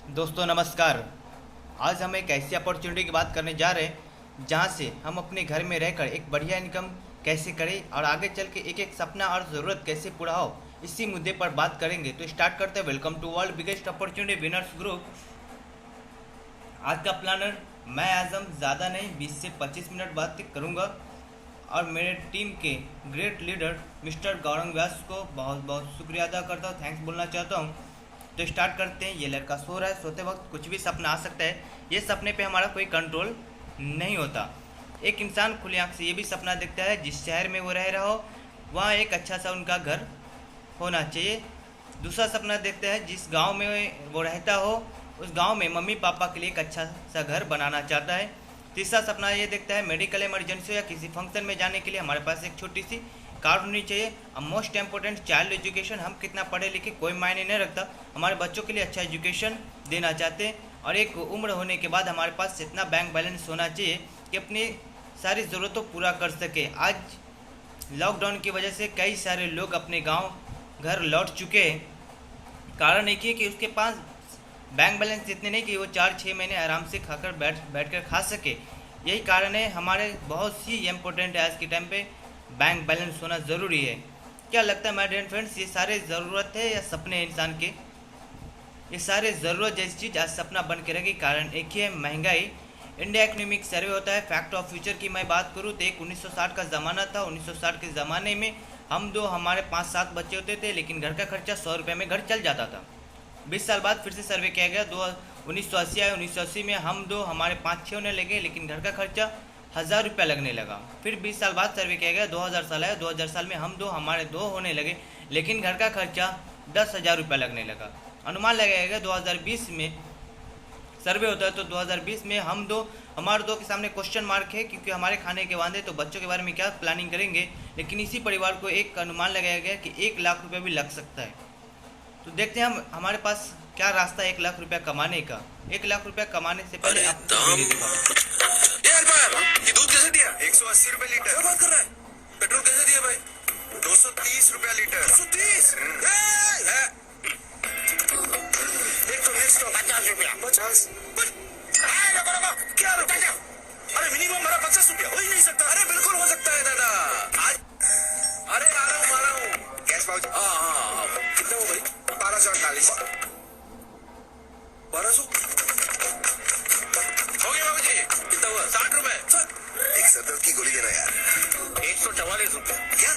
दोस्तों नमस्कार। आज हम एक ऐसी अपॉर्चुनिटी की बात करने जा रहे हैं जहां से हम अपने घर में रहकर एक बढ़िया इनकम कैसे करें और आगे चल के एक एक सपना और ज़रूरत कैसे पूरा हो, इसी मुद्दे पर बात करेंगे। तो स्टार्ट करते हैं। Welcome to world biggest opportunity winners group. आज का प्लानर मैं आजम, ज़्यादा नहीं 20 से 25 मिनट बात करूँगा और मेरे टीम के ग्रेट लीडर मिस्टर गौरंग व्यास को बहुत बहुत शुक्रिया अदा करता हूँ, थैंक्स बोलना चाहता हूँ। तो स्टार्ट करते हैं। ये लड़का सो रहा है, सोते वक्त कुछ भी सपना आ सकता है। ये सपने पे हमारा कोई कंट्रोल नहीं होता। एक इंसान खुली आंख से ये भी सपना देखता है जिस शहर में वो रह रहा हो वहाँ एक अच्छा सा उनका घर होना चाहिए। दूसरा सपना देखता है जिस गांव में वो रहता हो उस गांव में मम्मी पापा के लिए एक अच्छा सा घर बनाना चाहता है। तीसरा सपना ये देखता है मेडिकल इमरजेंसी या किसी फंक्शन में जाने के लिए हमारे पास एक छोटी सी कार होनी चाहिए। अब मोस्ट इम्पोर्टेंट चाइल्ड एजुकेशन। हम कितना पढ़े लिखे कोई मायने नहीं रखता, हमारे बच्चों के लिए अच्छा एजुकेशन देना चाहते हैं। और एक उम्र होने के बाद हमारे पास इतना बैंक बैलेंस होना चाहिए कि अपनी सारी ज़रूरतों पूरा कर सके। आज लॉकडाउन की वजह से कई सारे लोग अपने गांव घर लौट चुके हैं। कारण एक ही कि उसके पास बैंक बैलेंस इतने नहीं कि वो 4-6 महीने आराम से खाकर बैठ कर खा सके। यही कारण है हमारे बहुत सी इम्पोर्टेंट है आज के टाइम पे बैंक बैलेंस होना ज़रूरी है। क्या लगता है माय डियर फ्रेंड्स, ये सारे ज़रूरत है या सपने इंसान के? ये सारे ज़रूरत जैसी चीज़ आज सपना बन के रहेगी। कारण एक ही है महंगाई। इंडिया इकोनॉमिक सर्वे होता है। फैक्ट ऑफ फ्यूचर की मैं बात करूँ तो एक 1960 का ज़माना था। 1960 के ज़माने में हम दो हमारे 5-7 बच्चे होते थे लेकिन घर का खर्चा 100 रुपये में घर चल जाता था। 20 साल बाद फिर से सर्वे किया गया, 1980 आया। 1980 में हम दो हमारे 5-6 होने लगे लेकिन घर का खर्चा 1000 रुपया लगने लगा। फिर 20 साल बाद सर्वे किया गया, 2000 साल आया। 2000 साल में हम दो हमारे 2 होने लगे लेकिन घर का खर्चा 10,000 रुपया लगने लगा। अनुमान लगाया गया 2020 में सर्वे होता है तो 2020 में हम दो हमारे दो के सामने क्वेश्चन मार्क है क्योंकि हमारे खाने के वादे तो बच्चों के बारे में क्या प्लानिंग करेंगे। लेकिन इसी परिवार को एक अनुमान लगाया गया कि 1 लाख रुपया भी लग सकता है। तो देखते हैं हम हमारे पास क्या रास्ता है 1 लाख रुपया कमाने का। 1 लाख रुपया कमाने से पहले ये दूध कैसे दिया? 180 रुपए लीटर। क्या बात कर रहा है? पेट्रोल कैसे दिया भाई? 230 रुपया लीटर। 230? एक तो नेक्स्ट 50 रुपया। 50? क्या रुपया? अरे मिनिमम मेरा 50 रुपया हो ही नहीं सकता। अरे बिल्कुल हो सकता है दादा। आज अरे आ रहा हूँ गैस पाउच। हाँ कितना हो भाई? 1248। 1200 हो गया बाबू जी। कितना हुआ? 60 रुपए। एक सरदर्द की गोली देना यार। 144 रुपए। क्या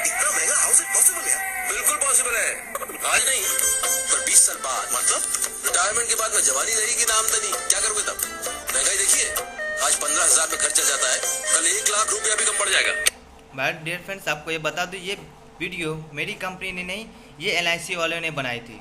इतना महंगा? हाउ इज इट पॉसिबल यार? बिल्कुल पॉसिबल है। आज नहीं पर 20 साल बाद, मतलब रिटायरमेंट के बाद में जवानी रहेगी ना आमदनी। क्या करोगे तब? महंगाई देखिए, आज 15,000 में खर्चा जाता है, कल 1 लाख रुपया भी कम पड़ जाएगा। माय डियर फ्रेंड्स, आपको ये बता दूं ये वीडियो मेरी कंपनी ने नहीं, ये LIC वालों ने बनाई थी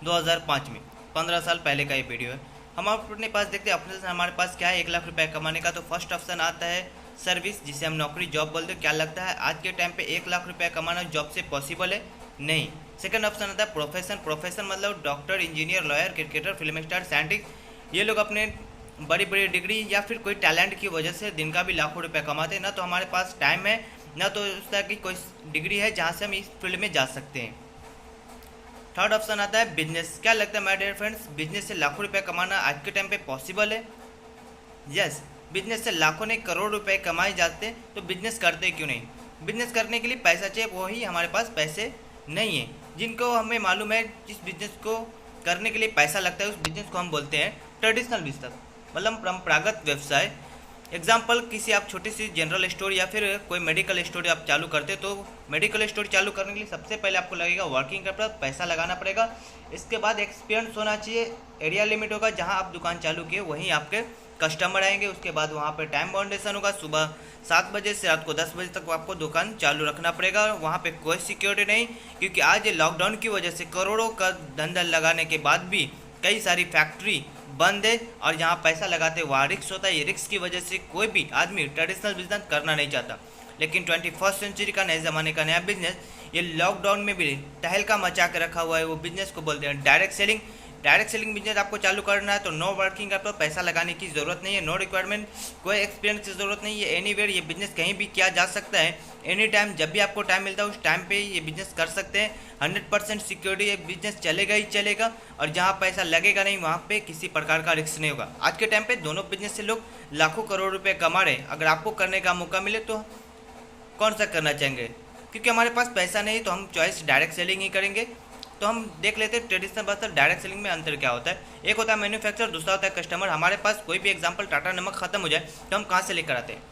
2005 में। 15 साल पहले का ये वीडियो है। हम अपने पास देखते हैं ऑप्शन हमारे पास क्या है 1 लाख रुपया कमाने का। तो फर्स्ट ऑप्शन आता है सर्विस, जिसे हम नौकरी जॉब बोलते हैं। क्या लगता है आज के टाइम पे 1 लाख रुपया कमाना जॉब से पॉसिबल है? नहीं। सेकंड ऑप्शन आता है प्रोफेशन। प्रोफेशन मतलब doctor, engineer, lawyer, cricketer, film star, scientist. ये लोग अपने बड़ी बड़ी डिग्री या फिर कोई टैलेंट की वजह से दिन का भी लाखों रुपया कमाते हैं। ना तो हमारे पास टाइम है ना तो उस तरह की कोई डिग्री है जहाँ से हम इस फील्ड में जा सकते हैं। थर्ड ऑप्शन आता है बिजनेस। क्या लगता है माय डियर फ्रेंड्स, बिजनेस से लाखों रुपए कमाना आज के टाइम पे पॉसिबल है? यस, बिजनेस से लाखों नहीं करोड़ रुपए कमाए जाते हैं, तो बिजनेस करते क्यों नहीं? बिजनेस करने के लिए पैसा चाहिए, वही हमारे पास पैसे नहीं है। जिनको हमें मालूम है जिस बिजनेस को करने के लिए पैसा लगता है उस बिजनेस को हम बोलते हैं ट्रेडिशनल बिजनेस, मतलब परंपरागत व्यवसाय। एग्जाम्पल, किसी आप छोटी सी जनरल स्टोर या फिर कोई मेडिकल स्टोर आप चालू करते तो मेडिकल स्टोर चालू करने के लिए सबसे पहले आपको लगेगा वर्किंग कैपिटल, पैसा लगाना पड़ेगा। इसके बाद एक्सपीरियंस होना चाहिए, एरिया लिमिट होगा जहां आप दुकान चालू किए वहीं आपके कस्टमर आएंगे। उसके बाद वहां पर टाइम बाउंडेशन होगा, सुबह 7 बजे से रात को 10 बजे तक आपको दुकान चालू रखना पड़ेगा। वहाँ पे कोई सिक्योरिटी नहीं, क्योंकि आज लॉकडाउन की वजह से करोड़ों का धंधा लगाने के बाद भी कई सारी फैक्ट्री बंद है और जहाँ पैसा लगाते वहाँ रिस्क होता है। ये रिस्क की वजह से कोई भी आदमी ट्रेडिशनल बिजनेस करना नहीं चाहता। लेकिन 21st सेंचुरी का नए ज़माने का नया बिजनेस ये लॉकडाउन में भी टहलका मचा के रखा हुआ है। वो बिजनेस को बोलते हैं direct selling, direct selling business आपको चालू करना है तो नो वर्किंग कैपिटल, पैसा लगाने की ज़रूरत नहीं है, नो रिक्वायरमेंट, कोई एक्सपीरियंस की ज़रूरत नहीं है। एनीवेयर ये बिजनेस कहीं भी किया जा सकता है, एनी टाइम, जब भी आपको टाइम मिलता है उस टाइम पे ये बिजनेस कर सकते हैं। 100% सिक्योरिटी, ये बिजनेस चलेगा ही चलेगा, और जहाँ पैसा लगेगा नहीं वहाँ पे किसी प्रकार का रिस्क नहीं होगा। आज के टाइम पे दोनों बिजनेस से लोग लाखों करोड़ रुपए कमा रहे हैं। अगर आपको करने का मौका मिले तो कौन सा करना चाहेंगे? क्योंकि हमारे पास पैसा नहीं तो हम चॉइस डायरेक्ट सेलिंग ही करेंगे। तो हम देख लेते हैं ट्रेडिशनल बस डायरेक्ट सेलिंग में अंतर क्या होता है। एक होता है मैन्युफैक्चरर, दूसरा होता है कस्टमर। हमारे पास कोई भी एग्जांपल टाटा नमक खत्म हो जाए तो हम कहाँ से लेकर आते हैं?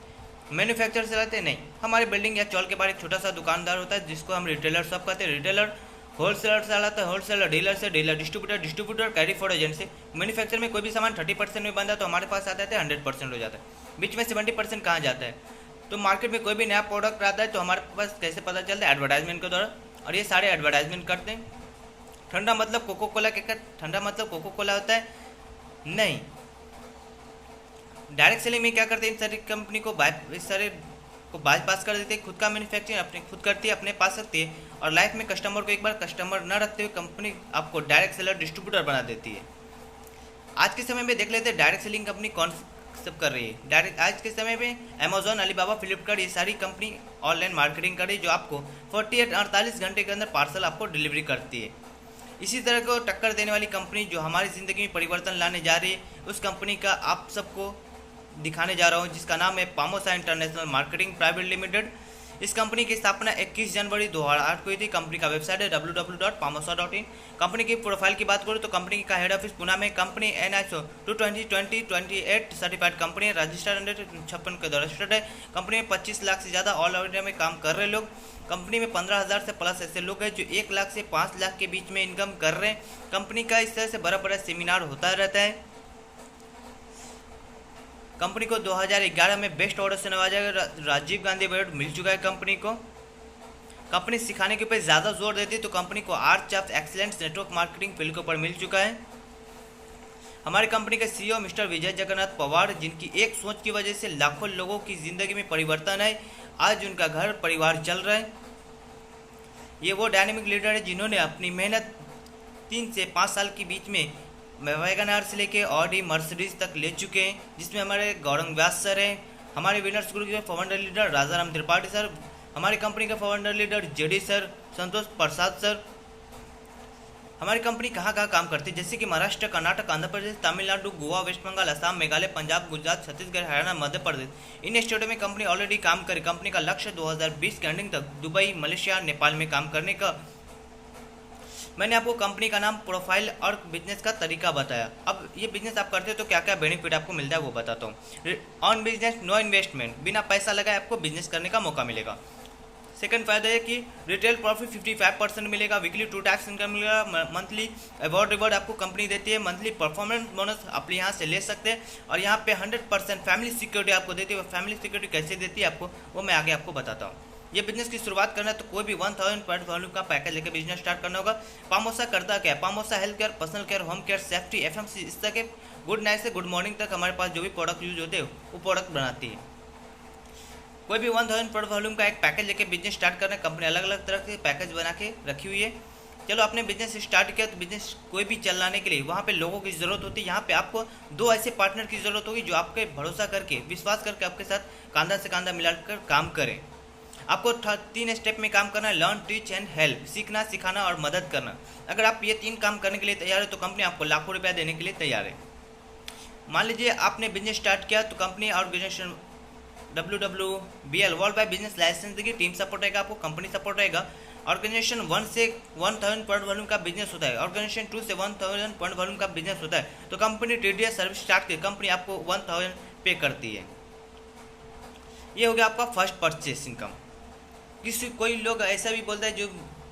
मैन्युफैक्चरर से लाते नहीं। हमारे बिल्डिंग या चौल के बाहर एक छोटा सा दुकानदार होता है जिसको हम रिटेलर सब कहते हैं। रिटेलर होलसेलर से लाता है, होलसेलर डीलर से, dealer distributor, distributor carry for agent से। मैन्युफैक्चर में कोई भी सामान 30% में बनता है तो हमारे पास आता है 100% हो जाता है। बीच में 70% कहाँ जाता है? तो मार्केट में कोई भी नया प्रोडक्ट आता है तो हमारे पास कैसे पता चलता है? एडवर्टाइजमेंट के द्वारा। और ये सारे एडवर्टाइजमेंट करते हैं। ठंडा मतलब कोको कोला के ठंडा मतलब कोको कोला होता है? नहीं। डायरेक्ट सेलिंग में क्या करते हैं, इन सारी कंपनी को इस सारे को बाईपास कर देते हैं। खुद का मैन्युफैक्चरिंग अपने खुद करती है, अपने पास रखती है, और लाइफ में कस्टमर को एक बार कस्टमर न रखते हुए कंपनी आपको डायरेक्ट सेलर डिस्ट्रीब्यूटर बना देती है। आज के समय में देख लेते हैं डायरेक्ट सेलिंग कंपनी कौन सब कर रही है। डायरेक्ट आज के समय में अमेजोन, अलीबाबा, फ्लिपकार्ट, ये सारी कंपनी ऑनलाइन मार्केटिंग कर रही है जो आपको 48 घंटे के अंदर पार्सल आपको डिलीवरी करती है। इसी तरह को टक्कर देने वाली कंपनी जो हमारी ज़िंदगी में परिवर्तन लाने जा रही है, उस कंपनी का आप सबको दिखाने जा रहा हूं, जिसका नाम है पामोसा इंटरनेशनल मार्केटिंग प्राइवेट लिमिटेड। इस कंपनी की स्थापना 21 जनवरी 2008 को हुई थी। कंपनी का वेबसाइट है www.pamosa.in। कंपनी की प्रोफाइल की बात करूँ तो कंपनी का हेड ऑफिस पुणे में। कंपनी NISO 2202028 सर्टिफाइड कंपनी है, रजिस्टर्ड अंडर 56 के द्वारा रजिस्टर्ड है। कंपनी में 25 लाख से ज़्यादा ऑल इंडिया में काम कर रहे लोग। कंपनी में 15,000 से प्लस ऐसे लोग हैं जो 1 लाख से 5 लाख के बीच में इनकम कर रहे हैं। कंपनी का इस तरह से बड़ा बड़ा सेमिनार होता रहता है। कंपनी को 2011 में बेस्ट ऑर्डर से नवाजा गया, राजीव गांधी अवार्ड मिल चुका है कंपनी को। कंपनी सिखाने के ऊपर ज़्यादा जोर देती है तो कंपनी को arch of excellence network marketing field के ऊपर मिल चुका है। हमारी कंपनी के CEO मिस्टर विजय जगन्नाथ पवार, जिनकी एक सोच की वजह से लाखों लोगों की ज़िंदगी में परिवर्तन है, आज उनका घर परिवार चल रहा है। ये वो डायनेमिक लीडर है जिन्होंने अपनी मेहनत 3 से 5 साल के बीच में वैगनआर से लेके ऑडी मर्सिडीज तक ले चुके हैं, जिसमें हमारे गौरंग व्यास सर हैं, हमारे विनर्स ग्रुप के founder leader Rajaram Tripathi sir, हमारी कंपनी के फाउंडर लीडर JD सर, संतोष प्रसाद सर। हमारी कंपनी कहाँ कहाँ काम करती है, जैसे कि महाराष्ट्र, कर्नाटक, आंध्र प्रदेश, तमिलनाडु, गोवा, वेस्ट बंगाल, असम, मेघालय, पंजाब, गुजरात, छत्तीसगढ़, हरियाणा, मध्य प्रदेश। इन स्टेटों में कंपनी ऑलरेडी काम करे। कंपनी का लक्ष्य 2020 के एंडिंग तक दुबई, मलेशिया, नेपाल में काम करने का। मैंने आपको कंपनी का नाम, प्रोफाइल और बिजनेस का तरीका बताया। अब ये बिजनेस आप करते हो तो क्या क्या बेनिफिट आपको मिलता है वो बताता हूँ। ऑन बिजनेस नो इन्वेस्टमेंट, बिना पैसा लगाए आपको बिजनेस करने का मौका मिलेगा। सेकंड फायदा है कि रिटेल प्रॉफिट 55% मिलेगा। वीकली 2 टाइप्स इनकम मिलेगा। मंथली अवार्ड रिवॉर्ड आपको कंपनी देती है। मंथली परफॉर्मेंस बोनस आप यहाँ से ले सकते हैं। और यहाँ पे 100% फैमिली सिक्योरिटी आपको देती है। फैमिली सिक्योरिटी कैसे देती है आपको वो मैं आगे आपको बताता हूँ। ये बिजनेस की शुरुआत करना है तो कोई भी 1000 पर वॉल्यूम का पैकेज लेकर बिजनेस स्टार्ट करना होगा। पामोसा करता क्या है? पामोसा health care, personal care, home care, safety, FMC, इस तरह के गुड नाइट से गुड मॉर्निंग तक हमारे पास जो भी प्रोडक्ट यूज होते हैं वो प्रोडक्ट बनाती है। कोई भी 1000 पर वॉल्यूम का एक पैकेज लेके बिजनेस स्टार्ट करना। कंपनी अलग अलग तरह के पैकेज बना के रखी हुई है। चलो आपने बिजनेस स्टार्ट किया तो बिजनेस कोई भी चलाने के लिए वहाँ पे लोगों की ज़रूरत होती है। यहाँ पे आपको 2 ऐसे पार्टनर की ज़रूरत होगी जो आपके भरोसा करके, विश्वास करके आपके साथ कंधा से कंधा मिलाकर काम करें। आपको 3 स्टेप में काम करना है। लर्न, टीच एंड हेल्प, सीखना, सिखाना और मदद करना। अगर आप ये 3 काम करने के लिए तैयार है तो कंपनी आपको लाखों रुपया देने के लिए तैयार है। मान लीजिए आपने बिजनेस स्टार्ट किया तो company organisation WWBL world wide business licence देगी। टीम सपोर्ट रहेगा, आपको कंपनी सपोर्ट रहेगा। ऑर्गेनाइजेशन 1 से 1000 पर वॉल्यूम का बिजनेस होता है। ऑर्गेनाइजेशन 2 से 1000 पर वॉल्यूम का बिजनेस होता है तो कंपनी TDS सर्विस स्टार्ट की कंपनी आपको 1000 पे करती है। ये हो गया आपका फर्स्ट परचेस इनकम। कोई लोग ऐसा भी बोलता है जो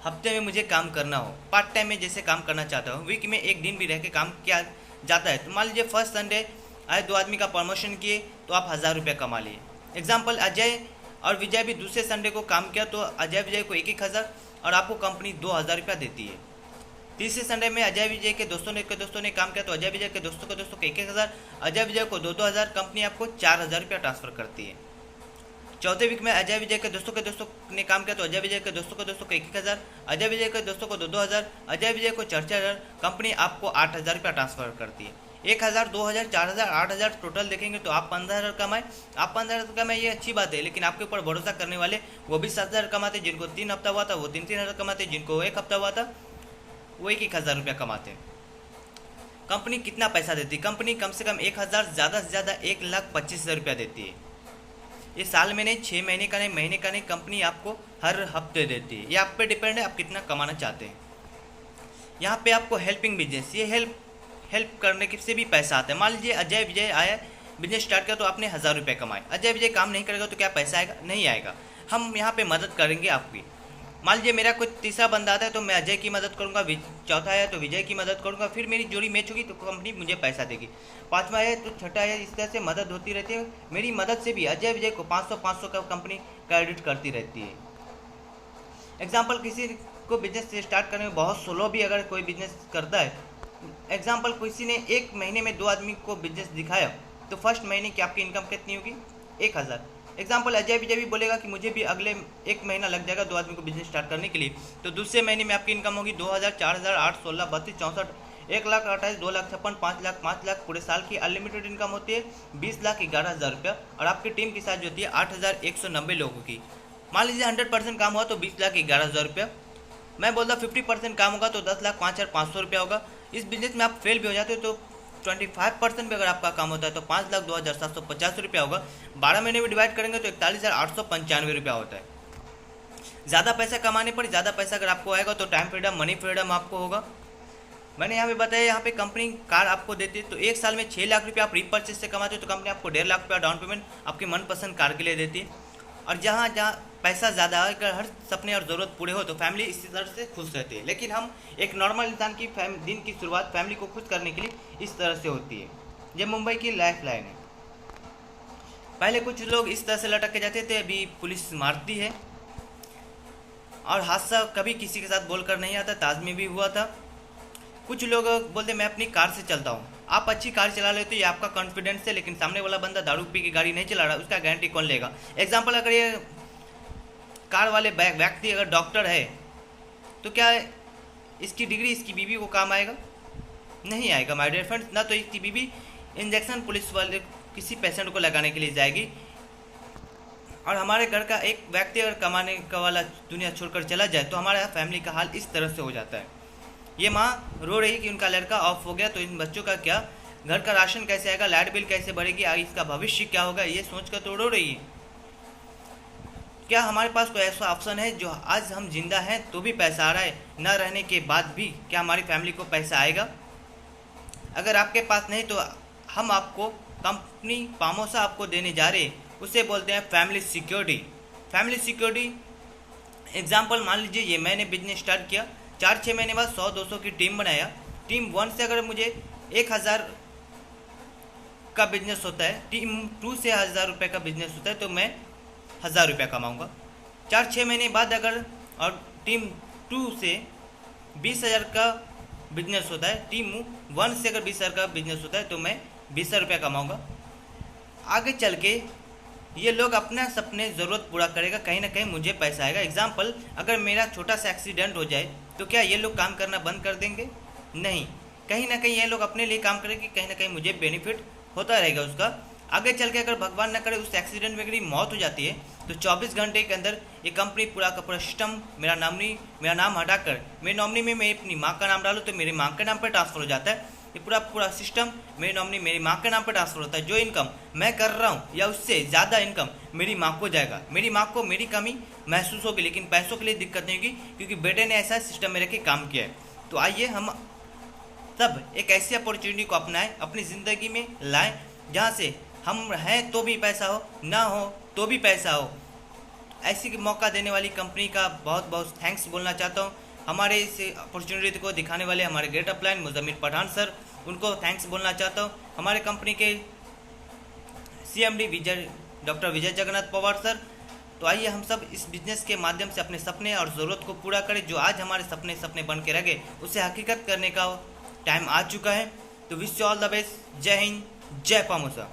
हफ्ते में मुझे काम करना हो, पार्ट टाइम में जैसे काम करना चाहता हूँ, वीक में 1 दिन भी रह के काम किया जाता है। तो मान लीजिए फर्स्ट संडे आए 2 आदमी का प्रमोशन किए तो आप 1000 रुपये कमा लिए। एग्जाम्पल, अजय और विजय भी दूसरे संडे को काम किया तो अजय विजय को 1,000 और आपको कंपनी 2000 रुपया देती है। तीसरे संडे में अजय विजय के दोस्तों ने काम किया तो अजय विजय के दोस्तों को 1,000, अजय विजय को 2,000, कंपनी आपको 4,000 रुपया ट्रांसफर करती है। चौथे वीक में अजय विजय के दोस्तों ने काम किया तो अजय विजय के दोस्तों को 1,000, अजय विजय के दोस्तों को 2,000, अजय विजय को 4,000, कंपनी आपको 8,000 रुपया ट्रांसफर करती है। 1,000, 2,000, 4,000, 8,000 टोटल देखेंगे तो आप 15,000 कमाए। आप 15,000 कमाए, ये अच्छी बात है, लेकिन आपके ऊपर भरोसा करने वाले वो भी 7,000 कमाते, जिनको 3 हफ्ता हुआ था वो 3,000 कमाते, जिनको 1 हफ्ता हुआ था वो 1,000 रुपया कमाते। कंपनी कितना पैसा देती? कंपनी कम से कम 1,000, ज़्यादा से ज़्यादा 1,25,000 रुपया देती है। ये साल में नहीं, 6 महीने का नहीं, महीने का नहीं, कंपनी आपको हर हफ्ते देती है। ये आप पे डिपेंड है आप कितना कमाना चाहते हैं। यहाँ पे आपको हेल्पिंग बिजनेस, ये हेल्प करने के से भी पैसा आता है। मान लीजिए अजय विजय आया, बिजनेस स्टार्ट किया तो आपने 1,000 रुपये कमाए। अजय विजय काम नहीं करेगा तो क्या पैसा आएगा? नहीं आएगा। हम यहाँ पे मदद करेंगे आपकी। मान लीजिए मेरा कोई तीसरा बंदा आता है तो मैं अजय की मदद करूँगा, चौथा है तो विजय की मदद करूँगा, फिर मेरी जोड़ी मैच होगी तो कंपनी मुझे पैसा देगी। पाँचवा है तो छठा है, इस तरह से मदद होती रहती है। मेरी मदद से भी अजय विजय को 500 का कंपनी क्रेडिट करती रहती है। एग्जाम्पल, किसी को बिजनेस स्टार्ट करने में बहुत स्लो भी अगर कोई बिजनेस करता है, एग्जाम्पल किसी ने 1 महीने में 2 आदमी को बिजनेस दिखाया तो फर्स्ट महीने की आपकी इनकम कितनी होगी? 1,000। एग्जाम्पल अजय विजय भी बोलेगा कि मुझे भी अगले 1 महीना लग जाएगा 2 आदमी को बिजनेस स्टार्ट करने के लिए, तो दूसरे महीने में आपकी इनकम होगी 2,000, 4,000, 8, 16, 32, 64, 1,28,000, 2,56,000, 5,00,000, 5,00,000। पूरे साल की अनलिमिटेड इनकम होती है 20,11,000 रुपया। और आपकी टीम की साइज होती है 8,190 लोगों की। मान लीजिए 100% काम हुआ तो 20,11,000 रुपया। मैं बोलता 50% काम होगा तो 10,05,500 रुपया होगा। इस बिजनेस में आप फेल भी हो जाते हो तो 25% भी अगर आपका काम होता है तो 5,02,750 रुपया होगा। 12 महीने में डिवाइड करेंगे तो 41,895 रुपया होता है। ज़्यादा पैसा कमाने पर ज़्यादा पैसा अगर आपको आएगा तो टाइम फ्रीडम, मनी फ्रीडम आपको होगा। मैंने यहाँ पे बताया, यहाँ पे कंपनी कार आपको देती है तो 1 साल में 6 लाख रुपया आप रीपर्चेज से कमाते हो तो कंपनी आपको 1.5 लाख रुपया डाउन पेमेंट आपकी मनपसंद कार के लिए देती है। और जहाँ पैसा ज़्यादा है, अगर हर सपने और ज़रूरत पूरे हो तो फैमिली इसी तरह से खुश रहती है। लेकिन हम एक नॉर्मल इंसान की दिन की शुरुआत फैमिली को खुश करने के लिए इस तरह से होती है। ये मुंबई की लाइफ लाइन है। पहले कुछ लोग इस तरह से लटक के जाते थे, अभी पुलिस मारती है। और हादसा कभी किसी के साथ बोलकर नहीं आता, ताज में भी हुआ था। कुछ लोग बोलते मैं अपनी कार से चलता हूँ। आप अच्छी कार चला लेते हो, ये आपका कॉन्फिडेंस है, लेकिन सामने वाला बंदा दारू पी के गाड़ी नहीं चला रहा, उसका गारंटी कौन लेगा? एग्जाम्पल, अगर ये कार वाले व्यक्ति अगर डॉक्टर है तो क्या इसकी डिग्री इसकी बीवी को काम आएगा? नहीं आएगा माय डियर फ्रेंड्स। ना तो इसकी बीवी इंजेक्शन पुलिस वाले किसी पेशेंट को लगाने के लिए जाएगी। और हमारे घर का एक व्यक्ति अगर कमाने का वाला दुनिया छोड़कर चला जाए तो हमारे फैमिली का हाल इस तरह से हो जाता है। ये माँ रो रही कि उनका लड़का ऑफ हो गया तो इन बच्चों का क्या, घर का राशन कैसे आएगा, लाइट बिल कैसे भरेगी, आगे इसका भविष्य क्या होगा, ये सोचकर तो रो रही है। क्या हमारे पास कोई ऐसा ऑप्शन है जो आज हम जिंदा हैं तो भी पैसा आ रहा है, न रहने के बाद भी क्या हमारी फैमिली को पैसा आएगा? अगर आपके पास नहीं तो हम आपको कंपनी पामोसा आपको देने जा रहे, उसे बोलते हैं family security. Family security example, मान लीजिए ये मैंने बिजनेस स्टार्ट किया, 4-6 महीने बाद 100-200 की टीम बनाया। टीम 1 से अगर मुझे 1,000 का बिजनेस होता है, टीम 2 से 1,000 रुपये का बिजनेस होता है तो मैं 1,000 रुपया कमाऊँगा। 4-6 महीने बाद अगर और टीम 2 से 20,000 का बिजनेस होता है, टीम 1 से अगर 20,000 का बिजनेस होता है तो मैं 20,000 रुपया कमाऊँगा। आगे चल के ये लोग अपना सपने ज़रूरत पूरा करेगा, कहीं ना कहीं मुझे पैसा आएगा। एग्जाम्पल, अगर मेरा छोटा सा एक्सीडेंट हो जाए तो क्या ये लोग काम करना बंद कर देंगे? नहीं, कहीं ना कहीं ये लोग अपने लिए काम करेंगे, कहीं ना कहीं मुझे बेनिफिट होता रहेगा उसका। आगे चल के अगर भगवान न करे उस एक्सीडेंट में मेरी मौत हो जाती है तो 24 घंटे के अंदर ये कंपनी पूरा का पूरा सिस्टम मेरा नाम हटाकर मेरी नॉमिनी में मैं अपनी माँ का नाम डालूँ तो मेरी माँ के नाम पर ट्रांसफ़र हो जाता है। ये पूरा सिस्टम मेरी नॉमिनी मेरी माँ के नाम पर ट्रांसफ़र होता है। जो इनकम मैं कर रहा हूँ या उससे ज़्यादा इनकम मेरी माँ को जाएगा। मेरी माँ को मेरी कमी महसूस होगी, लेकिन पैसों के लिए दिक्कत नहीं होगी क्योंकि बेटे ने ऐसा सिस्टम में रख के काम किया है। तो आइए हम सब एक ऐसी अपॉर्चुनिटी को अपनाएं, अपनी ज़िंदगी में लाएं जहाँ से हम हैं तो भी पैसा हो, ना हो तो भी पैसा हो। ऐसी मौका देने वाली कंपनी का बहुत बहुत थैंक्स बोलना चाहता हूँ। हमारे इस अपॉर्चुनिटी को दिखाने वाले हमारे great upline Muzammil Pathan sir, उनको थैंक्स बोलना चाहता हूँ। हमारे कंपनी के CMD doctor Vijay Jagannath Pawar sir. तो आइए हम सब इस बिजनेस के माध्यम से अपने सपने और ज़रूरत को पूरा करें। जो आज हमारे सपने बन के रह गए उसे हकीकत करने का टाइम आ चुका है। तो wish you all the best. जय हिंद, जय पामोसा।